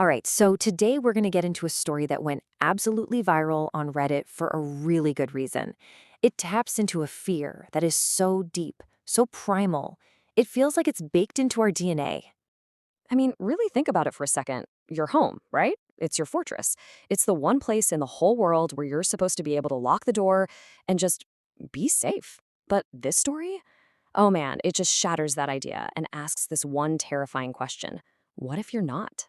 All right, so today we're going to get into a story that went absolutely viral on Reddit for a really good reason. It taps into a fear that is so deep, so primal. It feels like it's baked into our DNA. I mean, really think about it for a second. Your home, right? It's your fortress. It's the one place in the whole world where you're supposed to be able to lock the door and just be safe. But this story? Oh man, it just shatters that idea and asks this one terrifying question. What if you're not?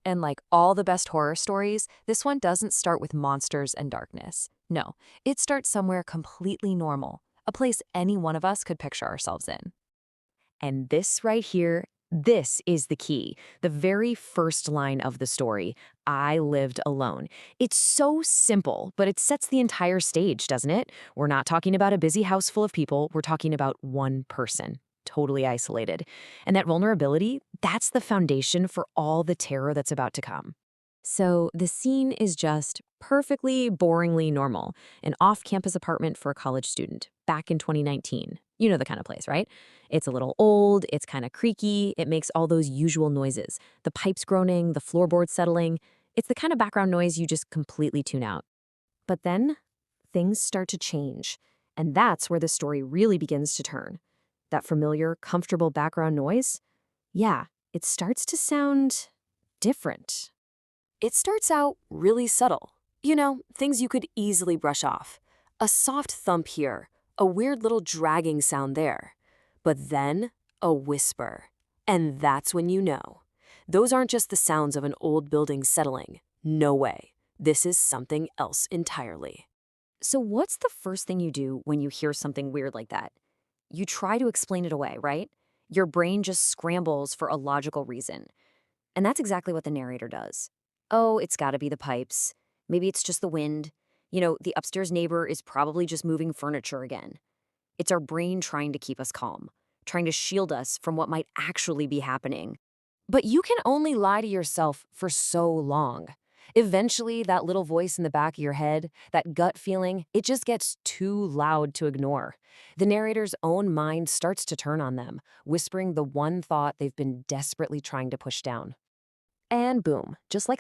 And like all the best horror stories, this one doesn't start with monsters and darkness. No, it starts somewhere completely normal, a place any one of us could picture ourselves in. And this right here, this is the key. The very first line of the story, I lived alone. It's so simple, but it sets the entire stage, doesn't it? We're not talking about a busy house full of people. We're talking about one person, totally isolated. And that vulnerability, that's the foundation for all the terror that's about to come. So the scene is just perfectly boringly normal, an off-campus apartment for a college student back in 2019. You know the kind of place, right? It's a little old, it's kind of creaky, it makes all those usual noises. The pipes groaning, the floorboards settling. It's the kind of background noise you just completely tune out. But then things start to change, and that's where the story really begins to turn. That familiar, comfortable background noise? Yeah, it starts to sound different. It starts out really subtle. You know, things you could easily brush off. A soft thump here, a weird little dragging sound there. But then, a whisper. And that's when you know. Those aren't just the sounds of an old building settling. No way. This is something else entirely. So, what's the first thing you do when you hear something weird like that? You try to explain it away, right? Your brain just scrambles for a logical reason. And that's exactly what the narrator does. Oh, it's gotta be the pipes. Maybe it's just the wind. The upstairs neighbor is probably just moving furniture again. It's our brain trying to keep us calm, trying to shield us from what might actually be happening. But you can only lie to yourself for so long. Eventually, that little voice in the back of your head, that gut feeling, it just gets too loud to ignore. The narrator's own mind starts to turn on them, whispering the one thought they've been desperately trying to push down. And boom, just like